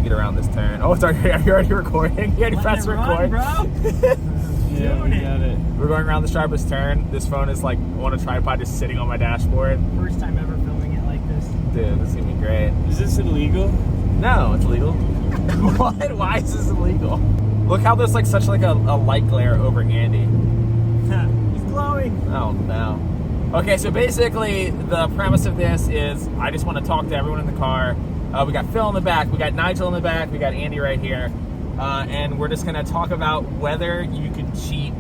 get around this turn. Oh, sorry, are you already recording? You already pressed record? Bro. Yeah, we got it. We're going around the sharpest turn. This phone is like on a tripod just sitting on my dashboard. First time ever filming it like this. Dude, this is gonna be great. Is this illegal? No, it's legal. What? Why is this illegal? Look how there's like such like a light glare over Andy. He's glowing. Oh no. Okay, so basically the premise of this is I just want to talk to everyone in the car. We got Phil in the back, we got Nigel in the back, we got Andy right here. And we're just gonna talk about whether you can cheat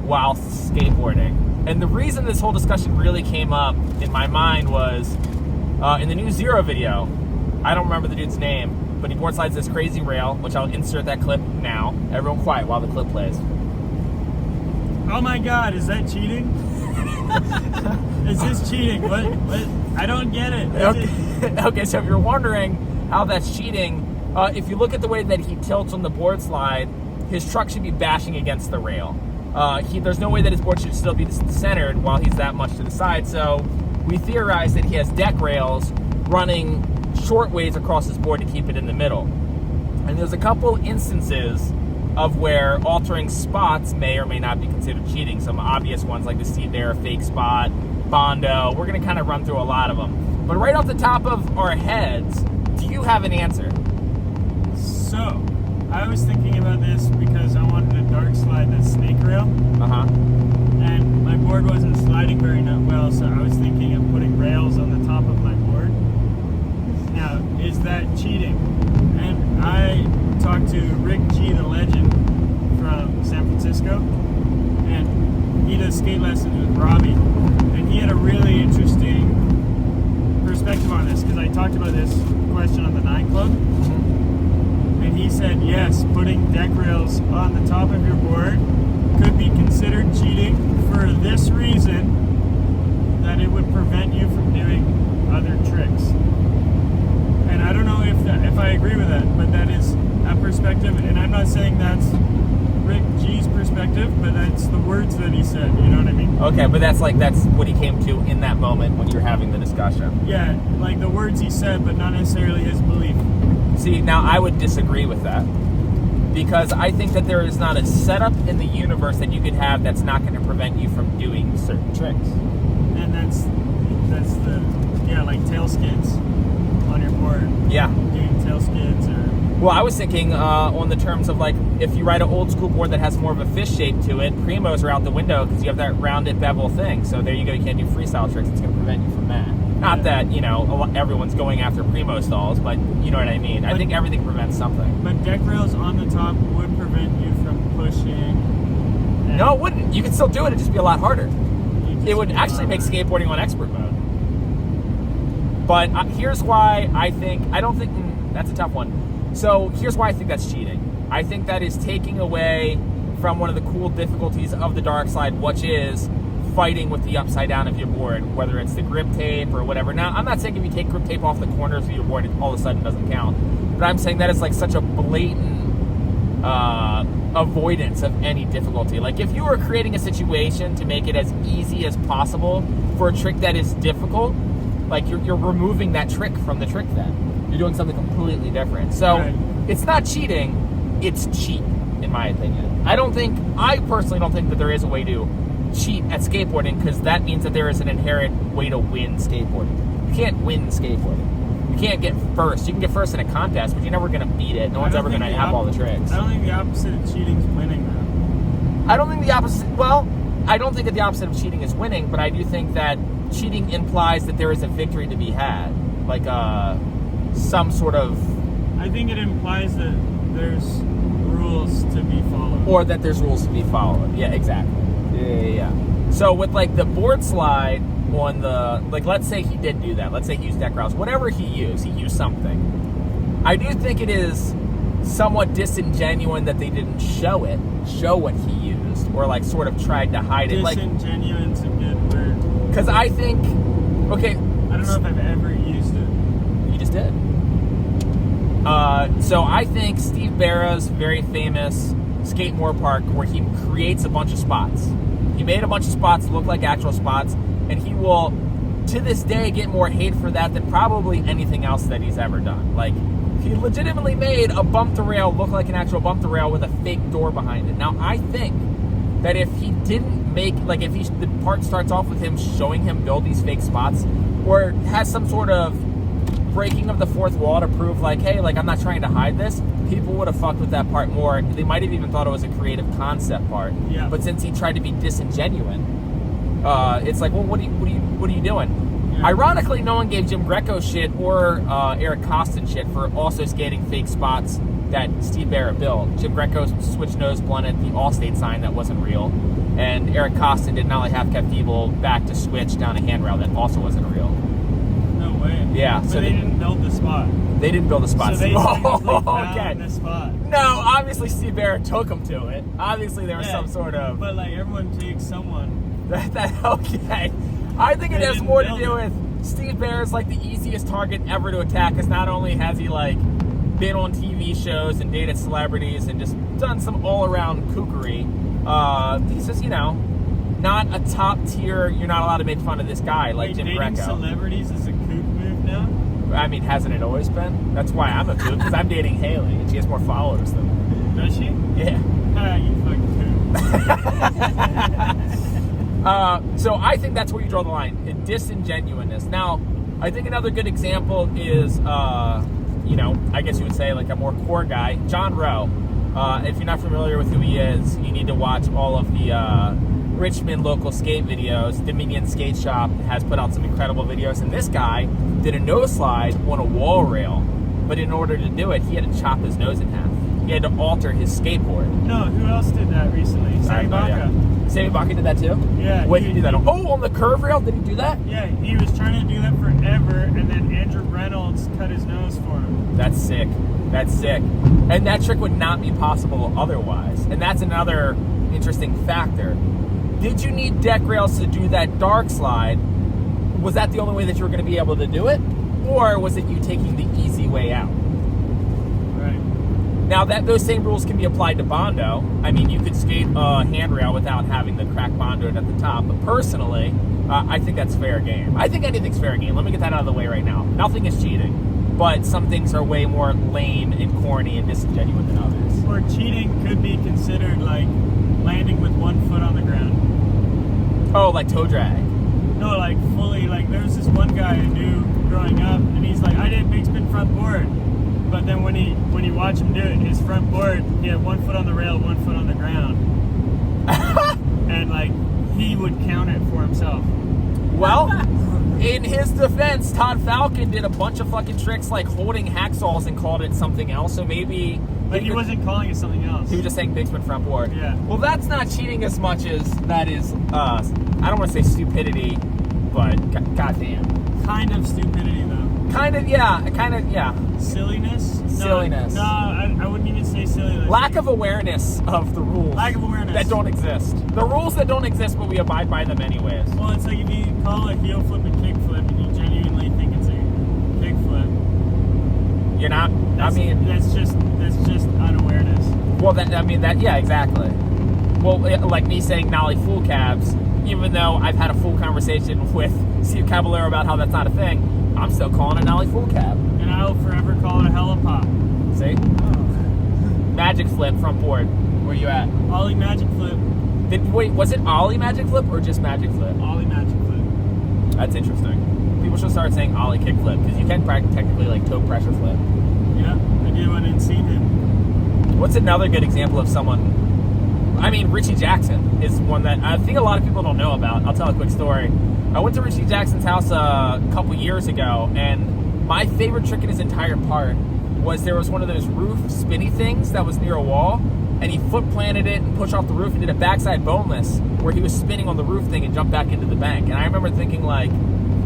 while skateboarding. And the reason this whole discussion really came up in my mind was in the new Zero video, I don't remember the dude's name, but he board slides this crazy rail, which I'll insert that clip now. Everyone quiet while the clip plays. Oh my god, is that cheating? Is this cheating? What? I don't get it. Okay, so if you're wondering how that's cheating, if you look at the way that he tilts on the board slide, his truck should be bashing against the rail. There's no way that his board should still be centered while he's that much to the side, so we theorize that he has deck rails running short ways across his board to keep it in the middle. And there's a couple instances of where altering spots may or may not be considered cheating. Some obvious ones like the Steve Bear fake spot, Bondo. We're gonna kind of run through a lot of them. But right off the top of our heads, do you have an answer? So, I was thinking about this because I wanted a dark slide that's snake rail. And my board wasn't sliding very well, so I was thinking of putting rails on the top of my board. Now, is that cheating? And I talked to Rick G, the legend from San Francisco, and he does skate lessons with Robbie, and he had a really interesting perspective on this, because I talked about this question on the 9 Club, and he said, yes, putting deck rails on the top of your board could be considered cheating for this reason, that it would prevent you from doing other tricks. And I don't know if I agree with that, but that is a perspective, and I'm not saying that's Rick G's perspective, but that's the words that he said, you know what I mean? Okay, but that's what he came to in that moment when you're having the discussion. Yeah, like the words he said, but not necessarily his belief. See, now I would disagree with that, because I think that there is not a setup in the universe that you could have that's not going to prevent you from doing certain tricks. And that's like tail skids on your board. Yeah. Doing tail skids or... Well, I was thinking on the terms of like, if you ride an old school board that has more of a fish shape to it, primos are out the window because you have that rounded bevel thing. So there you go, you can't do freestyle tricks. It's going to prevent you from that. Not that, everyone's going after primo stalls, but you know what I mean. I think everything prevents something. But deck rails on the top would prevent you from pushing. No, it wouldn't. You could still do it. It'd just be a lot harder. It would actually make skateboarding on expert mode. But here's why that's a tough one. So here's why I think that's cheating. I think that is taking away from one of the cool difficulties of the dark slide, which is fighting with the upside down of your board, whether it's the grip tape or whatever. Now, I'm not saying if you take grip tape off the corners of your board, it all of a sudden doesn't count. But I'm saying that is like such a blatant avoidance of any difficulty. Like if you were creating a situation to make it as easy as possible for a trick that is difficult, like you're removing that trick from the trick then. You're doing something completely different. So It's not cheating, it's cheap, in my opinion. I personally don't think that there is a way to cheat at skateboarding, because that means that there is an inherent way to win skateboarding. You can't win skateboarding. You can't get first. You can get first in a contest, but you're never going to beat it. No one's ever going to have all the tricks. I don't think the opposite of cheating is winning, though. I don't think that the opposite of cheating is winning, but I do think that cheating implies that there is a victory to be had. Like some sort of... I think it implies that there's rules to be followed. Or that there's rules to be followed. Yeah, exactly. Yeah. So with like the board slide on the, like let's say he did do that. Let's say he used deck rails. Whatever he used something. I do think it is somewhat disingenuous that they didn't show what he used, or like sort of tried to hide it. Disingenuous is a good word. Because I think, okay. I don't know if I've ever used it. You just did. So I think Steve Barra's very famous Skatepark, where he creates a bunch of spots. He made a bunch of spots that look like actual spots, and he will, to this day, get more hate for that than probably anything else that he's ever done. Like, He legitimately made a bump to rail look like an actual bump to rail with a fake door behind it. Now, I think that if he didn't make, like, if the part starts off with him showing him build these fake spots, or has some sort of breaking of the fourth wall to prove, like, hey, like, I'm not trying to hide this, people would have fucked with that part more. They might have even thought it was a creative concept part. Yeah. But since he tried to be disingenuous, it's like, well, what are you doing? Yeah. Ironically, no one gave Jim Greco shit or Eric Costin shit for also skating fake spots that Steve Barrett built. Jim Greco switch nose blunted the Allstate sign that wasn't real, and Eric Costin did not only have kept Feeble back to switch down a handrail that also wasn't real. No way. Yeah. But so they didn't build the spot. They didn't build the spot. So they found the spot. No, obviously Steve Barrett took him to it. Obviously there was some sort of... But like everyone takes someone. Okay. I think it has more to do with Steve Barrett's like the easiest target ever to attack, because not only has he like been on TV shows and dated celebrities and just done some all-around kookery, he's just, you know, not a top tier, you're not allowed to make fun of this guy like Jim Greco. Dating celebrities is a kook move now? I mean, hasn't it always been? That's why I'm a kook, because I'm dating Haley and she has more followers than me. Does she? Yeah. You fucking kook. So I think that's where you draw the line, in disingenuousness. Now, I think another good example is, you know, I guess you would say like a more core guy, John Rowe. If you're not familiar with who he is, you need to watch all of the Richmond local skate videos. Dominion Skate Shop has put out some incredible videos, and this guy did a nose slide on a wall rail, but in order to do it, he had to chop his nose in half. He had to alter his skateboard. No, who else did that recently? Sammy Baca. Sammy Baca did that too? Yeah. What did he do that on? Oh, on the curve rail? Did he do that? Yeah, he was trying to do that forever, and then Andrew Reynolds cut his nose for him. That's sick. That's sick. And that trick would not be possible otherwise. And that's another interesting factor. Did you need deck rails to do that dark slide? Was that the only way that you were going to be able to do it? Or was it you taking the easy way out? Right. Now, those same rules can be applied to Bondo. I mean, you could skate a handrail without having the crack Bondo at the top. But personally, I think that's fair game. I think anything's fair game. Let me get that out of the way right now. Nothing is cheating. But some things are way more lame and corny and disingenuous than others. Or cheating could be considered like landing with one foot on the ground. Oh, like toe drag. No, like fully, like there was this one guy I knew growing up, and he's like, I did big spin front board. But then when you watch him do it, his front board, he had 1 foot on the rail, 1 foot on the ground. And like, he would count it for himself. Well, in his defense, Todd Falcon did a bunch of fucking tricks like holding hacksaws and called it something else, so maybe... But he wasn't calling it something else. He was just saying big spin front board. Yeah. Well, that's not cheating as much as that is, I don't want to say stupidity, but goddamn. Kind of stupidity, though. Kind of, yeah. Silliness? Silliness. No, I wouldn't even say silly. Lack of awareness of the rules. Lack of awareness. That don't exist. The rules that don't exist, but we abide by them anyways. Well, it's like if you call a heel flip a kick flip and you genuinely think it's a kick flip. You're not, That's just unawareness. Well, yeah, exactly. Well, like me saying nollie full cabs, even though I've had a full conversation with Steve Caballero about how that's not a thing, I'm still calling it nollie full cab. And I'll forever call it a helipop. See? Oh. Magic flip front board. Where you at? Ollie magic flip. Wait, was it Ollie magic flip or just magic flip? Ollie magic flip. That's interesting. People should start saying Ollie kick flip, because you can technically like toe pressure flip. Yeah, I did one in Seaman. What's another good example of someone? I mean, Richie Jackson is one that I think a lot of people don't know about. I'll tell a quick story. I went to Richie Jackson's house a couple years ago, and my favorite trick in his entire part was there was one of those roof spinny things that was near a wall, and he foot planted it and pushed off the roof and did a backside boneless where he was spinning on the roof thing and jumped back into the bank. And I remember thinking, like,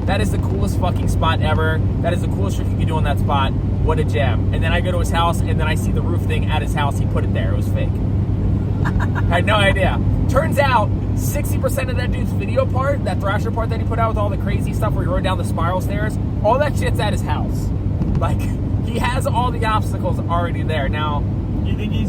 that is the coolest fucking spot ever. That is the coolest trick you can do on that spot. What a gem. And then I go to his house, and then I see the roof thing at his house. He put it there. It was fake. I had no idea. Turns out, 60% of that dude's video part, that Thrasher part that he put out with all the crazy stuff where he rode down the spiral stairs, all that shit's at his house. Like, he has all the obstacles already there. Now, you think he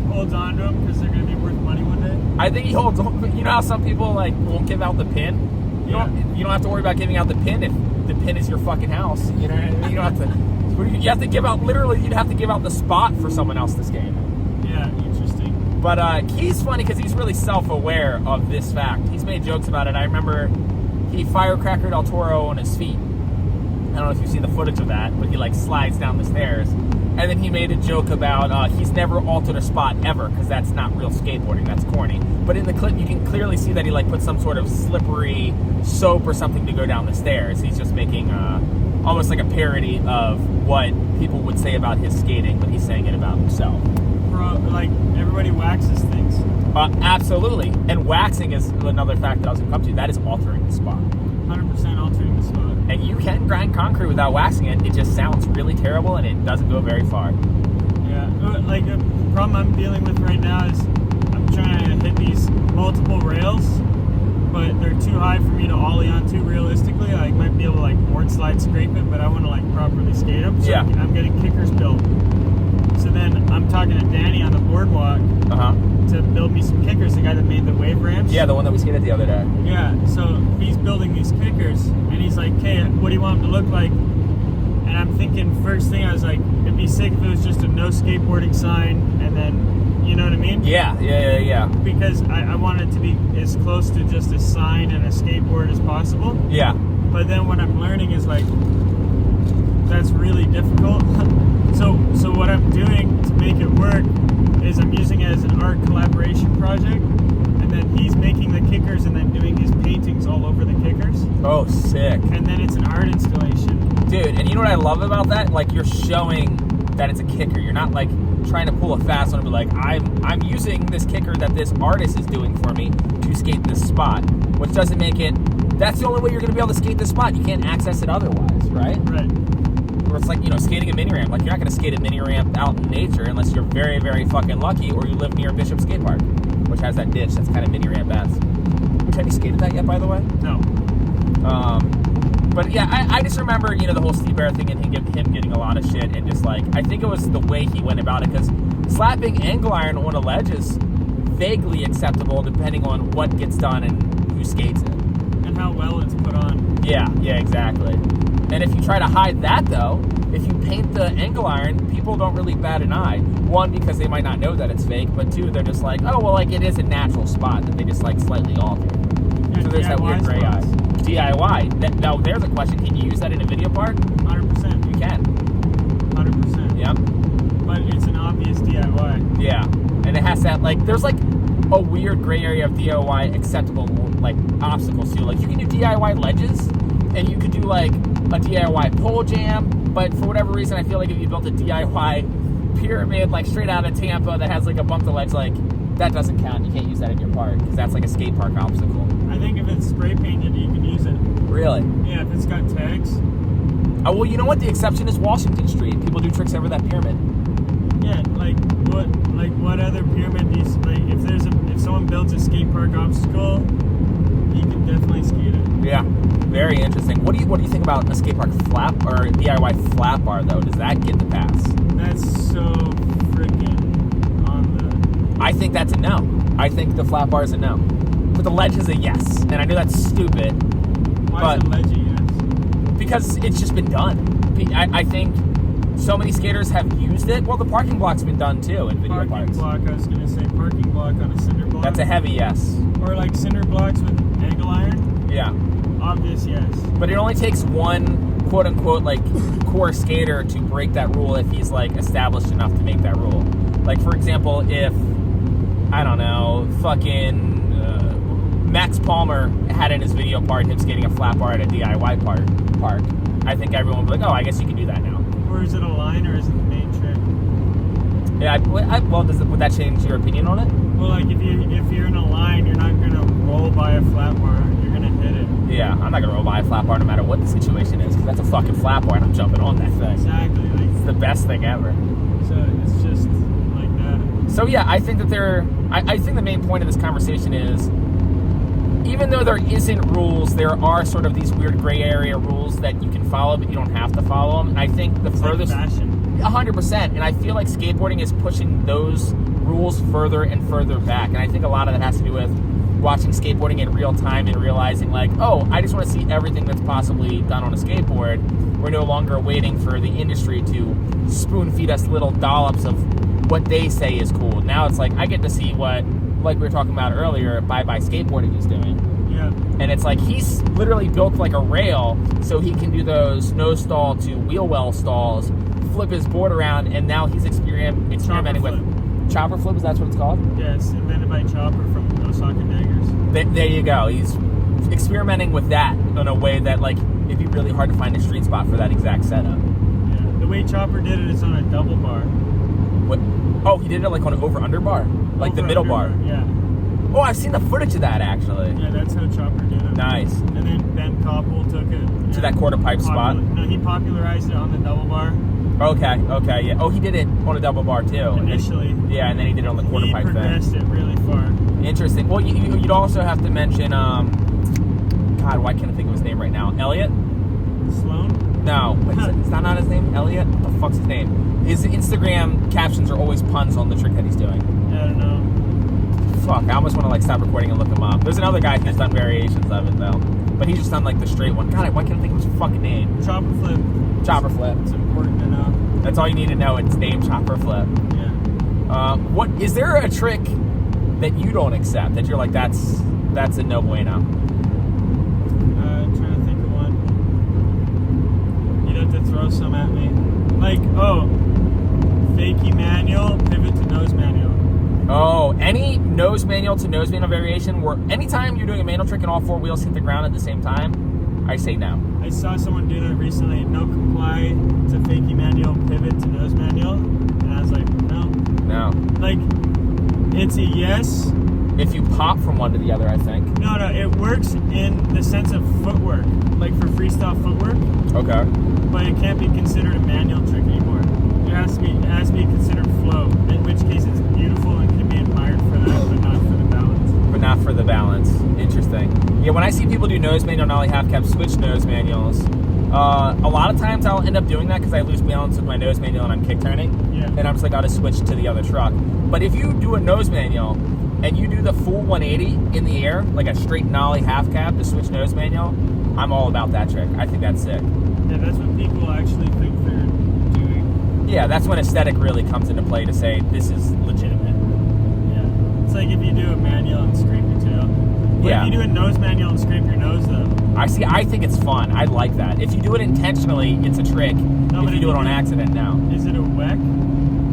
holds on to them because they're going to be worth money one day? I think he holds on. You know how some people, like, won't give out the pin? You don't have to worry about giving out the pin if the pin is your fucking house. You know what I mean? You don't have to You have to give out, literally, you'd have to give out the spot for someone else to skate. Yeah, interesting. But he's funny because he's really self-aware of this fact. He's made jokes about it. I remember he firecrackered El Toro on his feet. I don't know if you've seen the footage of that, but he like slides down the stairs. And then he made a joke about he's never altered a spot ever because that's not real skateboarding. That's corny. But in the clip, you can clearly see that he like put some sort of slippery soap or something to go down the stairs. He's just making almost like a parody of what people would say about his skating, but he's saying it about himself. Bro, like everybody waxes things. Absolutely. And waxing is another fact that I was going to come to. That is altering the spot. 100% altering the spot. And you can grind concrete without waxing it. It just sounds really terrible and it doesn't go very far. Yeah, like the problem I'm dealing with right now is I'm trying to hit these multiple rails, but they're too high for me to ollie onto realistically. I might be able to like board slide scrape it, but I want to like properly skate them. So yeah. I'm getting kickers built. So then I'm talking to Danny on the boardwalk to build me some kickers, the guy that made the wave ramps. Yeah, the one that we skated the other day. Yeah, so he's building these kickers, and he's like, "Okay, what do you want them to look like?" And I'm thinking, first thing I was like, it'd be sick if it was just a no skateboarding sign, and then, you know what I mean? Yeah. Because I want it to be as close to just a sign and a skateboard as possible. Yeah. But then what I'm learning is like, that's really difficult. So what I'm doing to make it work is I'm using it as an art collaboration project, and then he's making the kickers and then doing his paintings all over the kickers. Oh, sick. And then it's an art installation. Dude, and you know what I love about that? Like, you're showing that it's a kicker. You're not like trying to pull a fast one and be like, I'm using this kicker that this artist is doing for me to skate this spot, which doesn't make it, that's the only way you're going to be able to skate this spot. You can't access it otherwise, right? Right. Where it's like, you know, skating a mini ramp. Like, you're not going to skate a mini ramp out in nature unless you're very, very fucking lucky or you live near Bishop Skatepark, which has that ditch that's kind of mini ramp-esque. Which, have you skated that yet, by the way? No. But yeah, I just remember, you know, the whole Steve Bear thing and him getting a lot of shit, and just like, I think it was the way he went about it, because slapping angle iron on a ledge is vaguely acceptable depending on what gets done and who skates it. And how well it's put on. Yeah, exactly. And if you try to hide that, though, if you paint the angle iron, people don't really bat an eye. One, because they might not know that it's fake, but two, they're just like, oh, well, like, it is a natural spot that they just, like, slightly alter. Yeah, so there's that weird gray eye. DIY. Now, there's a question. Can you use that in a video park? 100%. You can. 100%. Yep. But it's an obvious DIY. Yeah. And it has that, like, there's, like, a weird gray area of DIY acceptable, like, obstacles, too. Like, you can do DIY ledges, and you could do, like, a DIY pole jam, but for whatever reason, I feel like if you built a DIY pyramid, like, straight out of Tampa that has, like, a bump to ledge, like, that doesn't count. You can't use that in your park, because that's, like, a skate park obstacle. I think if it's spray painted, you can use it. Really? Yeah, if it's got tags. Oh, well, you know what? The exception is Washington Street. People do tricks over that pyramid. Yeah, what other pyramid do you, like, if someone builds a skate park obstacle, you can definitely skate it. Yeah. Very interesting. What do you think about a skate park flap or DIY flat bar, though? Does that get the pass? That's so freaking on the... I think that's a no. I think the flat bar is a no. But the ledge is a yes. And I know that's stupid. Why is the ledge a yes? Because it's just been done. I think so many skaters have used it. Well, the parking block's been done, too, in video parks. Parking block, I was going to say parking block on a cinder block. That's a heavy yes. Or like cinder blocks with angle iron. Yeah. Obvious yes. But it only takes one quote-unquote, like, core skater to break that rule if he's, like, established enough to make that rule. Like, for example, if, I don't know, fucking Max Palmer had in his video part him skating a flat bar at a DIY park, I think everyone would be like, oh, I guess you can do that now. Or is it a line, or is it the main trick? Yeah, well, would that change your opinion on it? Well, like, if you're in a line, you're not going to roll by a flat bar. You're going to hit it. Yeah, I'm not going to roll by a flat bar no matter what the situation is, because that's a fucking flat bar and I'm jumping on that thing. Exactly. Like, it's the best thing ever. So it's just like that. So yeah, I think that I think the main point of this conversation is, even though there isn't rules, there are sort of these weird gray area rules that you can follow, but you don't have to follow them. And I think the furthest... Like fashion. 100%. And I feel like skateboarding is pushing those rules further and further back. And I think a lot of that has to do with watching skateboarding in real time and realizing like, oh, I just want to see everything that's possibly done on a skateboard. We're no longer waiting for the industry to spoon feed us little dollops of what they say is cool. Now it's like I get to see what, like we were talking about earlier, Bye Bye Skateboarding is doing. Yeah. And it's like he's literally built like a rail so he can do those nose stall to wheel well stalls, flip his board around, and now he's experimenting with chopper flip. Is that what it's called? Yeah, it's invented by Chopper from Osaka Daggers. There you go. He's experimenting with that in a way that like it'd be really hard to find a street spot for that exact setup. Yeah. The way Chopper did it is on a double bar. What? Oh, he did it like on an over-under bar, like the middle bar. Yeah. Oh, I've seen the footage of that actually. Yeah, that's how Chopper did it. Nice. And then Ben Koppel took it To that quarter pipe spot? No, he popularized it on the double bar. Okay, yeah. Oh, he did it on a double bar too. Initially. Yeah, and then he did it on the quarter pipe thing. He progressed it really far. Interesting. Well, you'd also have to mention, God, why can't I think of his name right now? Elliot? Sloan? No, is that not his name? Elliot? What the fuck's his name? His Instagram captions are always puns on the trick that he's doing. I don't know. Fuck, I almost want to like stop recording and look him up. There's another guy who's done variations of it though, but he's just done like the straight one. God, why can't I think of his fucking name? Chopper flip. Chopper flip. It's important to know. That's all you need to know. It's named chopper flip. Yeah. What is there a trick that you don't accept that you're like that's a no bueno? Trying to think of one. You'd have to throw some at me. Like, fakie manual, pivot to nose manual. Oh, any nose manual to nose manual variation where anytime you're doing a manual trick and all four wheels hit the ground at the same time, I say no. I saw someone do that recently. No comply to fakie manual, pivot to nose manual. And I was like, no. No. Like, it's a yes. If you pop from one to the other, I think. No, it works in the sense of footwork. Like for freestyle footwork. Okay. But it can't be considered a manual trick anymore. It has to be considered flow. In which case it's beautiful and can be admired for that, but not for the balance. But not for the balance. Interesting. Yeah, when I see people do nose manual, nollie half cap, switch nose manuals, a lot of times I'll end up doing that because I lose balance with my nose manual and I'm kick turning. Yeah. And I'm just like, I'll just switch to the other truck. But if you do a nose manual and you do the full 180 in the air, like a straight nollie half cap, the switch nose manual, I'm all about that trick. I think that's sick. Yeah, that's what people actually think they're doing. Yeah, that's when aesthetic really comes into play to say this is legitimate. Yeah. It's like if you do a manual and scrape your tail. But Yeah. if you do a nose manual and scrape your nose, though. I think it's fun. I like that. If you do it intentionally, it's a trick. No, if but you do it on accident, no. Is it a weck?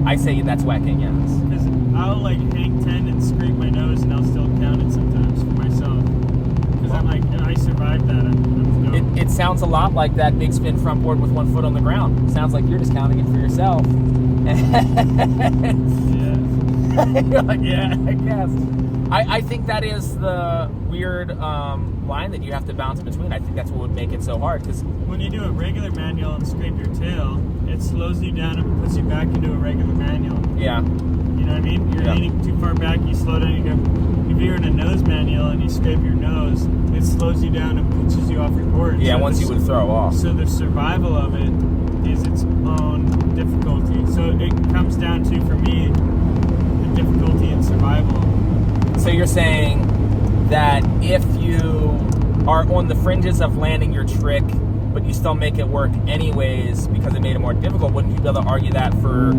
I say that's whacking, yes. Because I'll like hang 10 and scrape my nose and I'll still count it sometimes for myself. Because I'm like, I survived that. I'm dope. It sounds a lot like that big spin front board with 1 foot on the ground. Sounds like you're just counting it for yourself. Yeah. You're like, yeah, I guess. I think that is the weird line that you have to bounce between. I think that's what would make it so hard. Because when you do a regular manual and scrape your tail, it slows you down and puts you back into a regular manual. yeah, You know what I mean? You're leaning too far back, you slow down, you go. If you're in a nose manual and you scrape your nose, it slows you down and pushes you off your board. yeah. So Once you would throw off. So the survival of it is its own difficulty. So it comes down to, for me, the difficulty in survival. So you're saying that if you are on the fringes of landing your trick, but you still make it work anyways because it made it more difficult, wouldn't you be able to argue that for?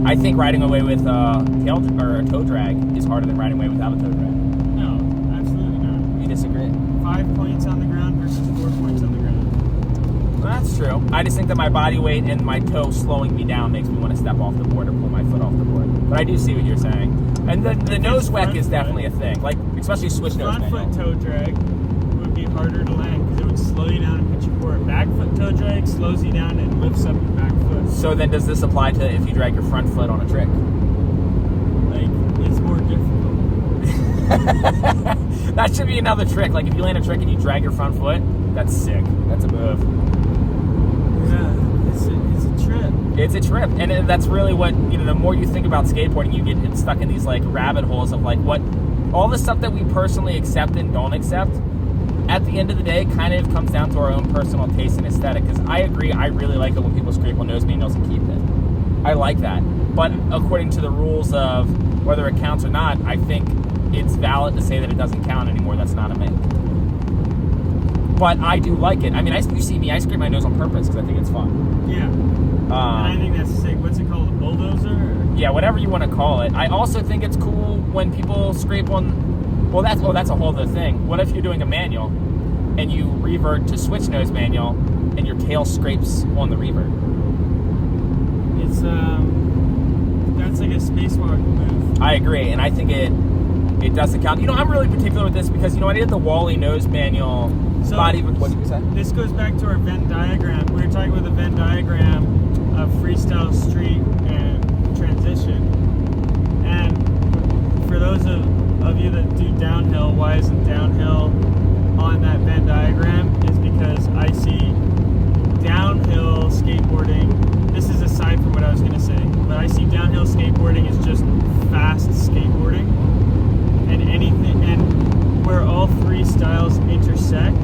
I think riding away with tail or a toe drag is harder than riding away without a toe drag. No, absolutely not. You disagree? 5 points on the ground versus 4 points on the ground. Well, that's true. I just think that my body weight and my toe slowing me down makes me want to step off the board or pull my foot off the board. But I do see what you're saying. And the nose whack is definitely a thing. Like, especially switch nose Front manual. foot toe drag would be harder to land because it would slow you down and put you forward. Back foot toe drag slows you down and lifts up your back foot. So then does this apply to if you drag your front foot on a trick? Like, it's more difficult. That should be another trick. Like if you land a trick and you drag your front foot, that's sick. That's a move. Yeah, it's a trip. It's a trip, and that's really what, the more you think about skateboarding, you get stuck in these like rabbit holes of like what all the stuff that we personally accept and don't accept. At the end of the day, kind of comes down to our own personal taste and aesthetic. Because I agree, I really like it when people scrape on nose manuals and keep it. I like that. But according to the rules of whether it counts or not, I think it's valid to say that it doesn't count anymore. That's not a make. But I do like it. I mean, you see me, I scrape my nose on purpose because I think it's fun. Yeah. And I think that's sick. What's it called? A bulldozer? Or? Yeah, whatever you want to call it. I also think it's cool when people scrape on. Well, that's a whole other thing. What if you're doing a manual and you revert to switch nose manual and your tail scrapes on the revert? It's that's like a spacewalk move. I agree, and I think it doesn't count. You know, I'm really particular with this because, you know, I did the Wally nose manual. So, What did you say? This goes back to our Venn diagram. We were talking about the Venn diagram of freestyle, street, and transition. And for those of you that do downhill, why isn't downhill on that Venn diagram? Is because I see downhill skateboarding. This is aside from what I was going to say, but I see downhill skateboarding as just fast skateboarding, and where all three styles intersect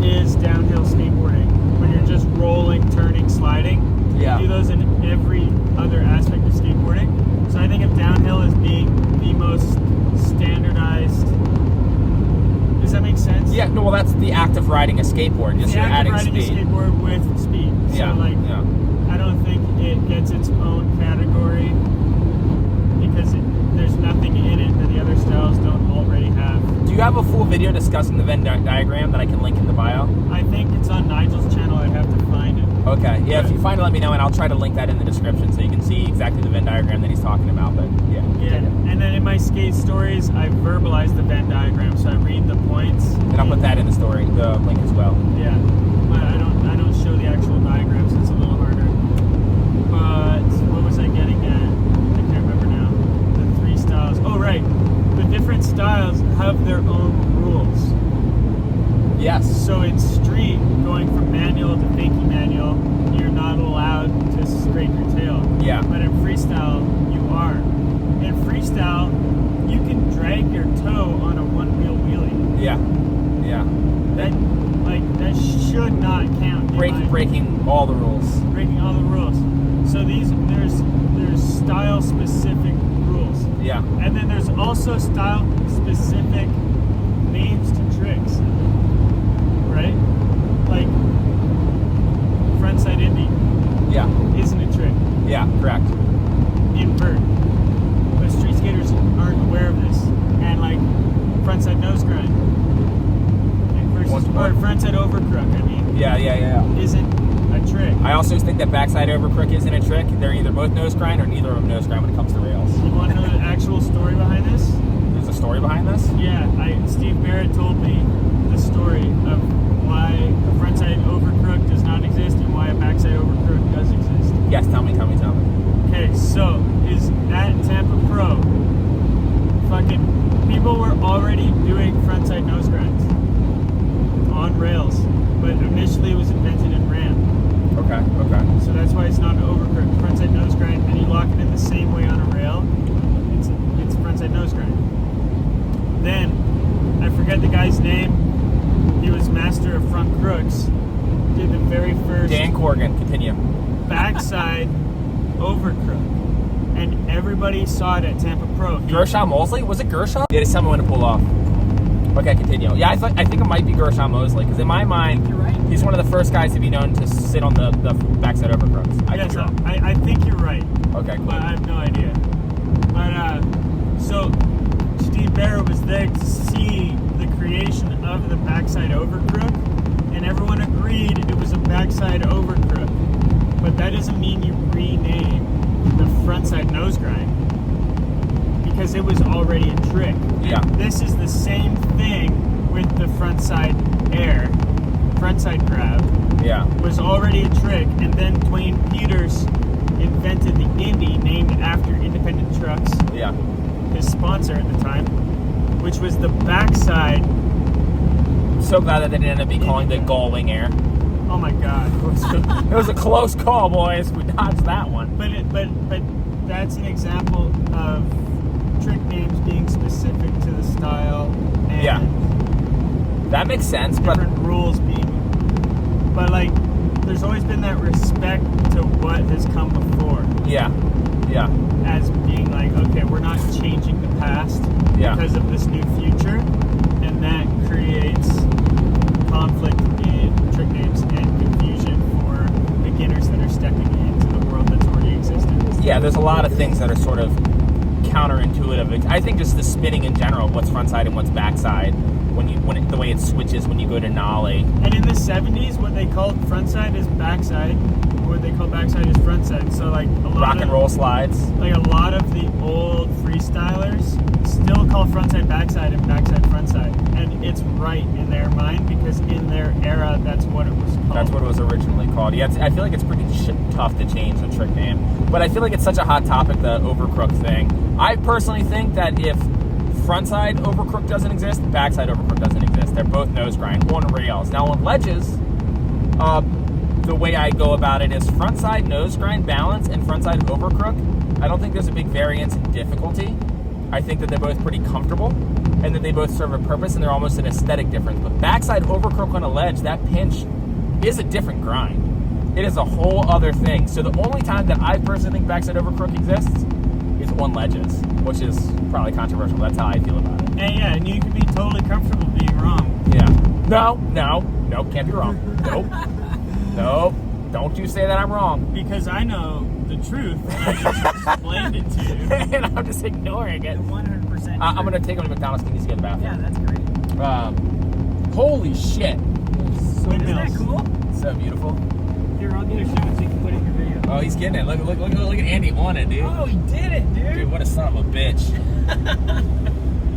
is downhill skateboarding. When you're just rolling, turning, sliding, Yeah. you do those in every other aspect of skateboarding. So I think of downhill as being the most standardized. Does that make sense? Yeah, no, well, that's the act of riding a skateboard. Just The you're act of adding riding speed. a skateboard with speed. So Yeah, yeah. I don't think it gets its own category because there's nothing in it that the other styles don't already have. Do you have a full video discussing the Venn diagram that I can link in the bio? I think it's on Nigel's channel. I'd have to find it. Okay, yeah, if you find it, let me know, and I'll try to link that in the description so you can see exactly the Venn diagram that he's talking about, but yeah. Yeah, and then in my skate stories, I verbalize the Venn diagram, so I read the points. And I'll put that in the story, the link as well. Yeah, but I don't show the actual diagram, so it's a little harder. But what was I getting at? I can't remember now. The three styles. Oh, right. The different styles have their own rules. Yes. So in street, going from manual to fakie manual, you're not allowed to scrape your tail. Yeah. But in freestyle, you are. In freestyle, you can drag your toe on a one-wheel wheelie. Yeah. Yeah. That should not count. Breaking all the rules. Breaking all the rules. So there's style specific rules. Yeah. And then there's also style specific names to tricks. Right? Like frontside indie Yeah. isn't a trick. Yeah, correct. Invert. But street skaters aren't aware of this. And like frontside nose grind. Versus or frontside overcrook, I mean. Yeah. Isn't a trick. I also think that backside overcrook isn't a trick. They're either both nose grind or neither of them nose grind when it comes to rails. You want to know the actual story behind this? There's a story behind this? Yeah, Steve Barrett told me the story of why a frontside overcrook does not exist and why a backside overcrook does exist. Yes, tell me. Okay, so is at Tampa Pro, fucking people were already doing frontside nose grinds on rails, but initially it was invented in ramp. Okay. So that's why it's not an overcrook. Frontside nose grind, and you lock it in the same way on a rail. It's frontside nose grind. Then I forget the guy's name. He was master of front crooks. Did the very first Dan Corrigan, continue. backside overcrook, and everybody saw it at Tampa Pro. Gershon Mosley? Was it Gershon? Yeah, just tell me when to pull off. Okay, continue. Yeah, I think it might be Gershon Mosley, because in my mind, You're right. he's one of the first guys to be known to sit on the backside overcrooks. Yes, I think you're right. Okay, cool. But I have no idea. But so Steve Barrett was there to see the creation of the backside overcrook, and everyone agreed it was a backside overcrook. But that doesn't mean you rename the frontside nose grind, because it was already a trick. Yeah. This is the same thing with the frontside air, frontside grab. Yeah. Was already a trick, and then Dwayne Peters invented the Indy, named after Independent Trucks, Yeah. his sponsor at the time, which was the backside. So glad that they didn't end up calling the gull wing air. Oh my God! It was a close call, boys. We dodged that one. But that's an example of trick names being specific to the style and Yeah. That makes sense, but different rules being. But like, there's always been that respect to what has come before. yeah. Yeah. as being like, okay, we're not changing the past Yeah. because of this new future, and that creates conflict in trick names and confusion for beginners that are stepping into the world that's already existed. Yeah, there's a lot of things that are sort of counterintuitive. I think just the spinning in general, what's frontside and what's backside, the way it switches when you go to nollie. And in the 70s, what they called frontside is backside, or what they call backside is frontside. So like a lot Rock and roll slides. Like a lot of the old freestylers still call frontside backside and backside frontside, and it's right in their mind because in their era that's what it was called. That's what it was originally called. Yeah, I feel like it's pretty tough to change the trick name, but I feel like it's such a hot topic, the Overcrook thing. I personally think that if frontside Overcrook doesn't exist, backside Overcrook doesn't exist. They're both nose grind on rails. Now on ledges, the way I go about it is frontside nose grind balance and frontside Overcrook. I don't think there's a big variance in difficulty. I think that they're both pretty comfortable and that they both serve a purpose and they're almost an aesthetic difference. But backside Overcrook on a ledge, that pinch is a different grind. It is a whole other thing. So the only time that I personally think backside Overcrook exists is on ledges, which is probably controversial. That's how I feel about it. And yeah, and you can be totally comfortable being wrong. Yeah. No, can't be wrong. Nope. Don't you say that I'm wrong. Because I know the truth. I just explained it to you. And I'm just ignoring it. 100%. I'm going to take him to McDonald's because he's to the bathroom. Yeah, that's great. Holy shit. Isn't that cool? So beautiful. Here, I'll get a show so you can put it in your video. Oh, he's getting it. Look at Andy on it, dude. Oh, he did it, dude. Dude, what a son of a bitch.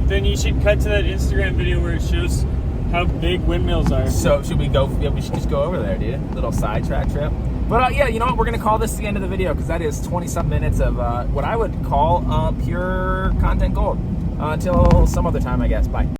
Then you should cut to that Instagram video where it shows how big windmills are. So should we go? Yeah, we should just go over there, dude. Little sidetrack trip. But yeah, you know what? We're gonna call this the end of the video because that is 20-some minutes of what I would call pure content gold. Until some other time, I guess. Bye.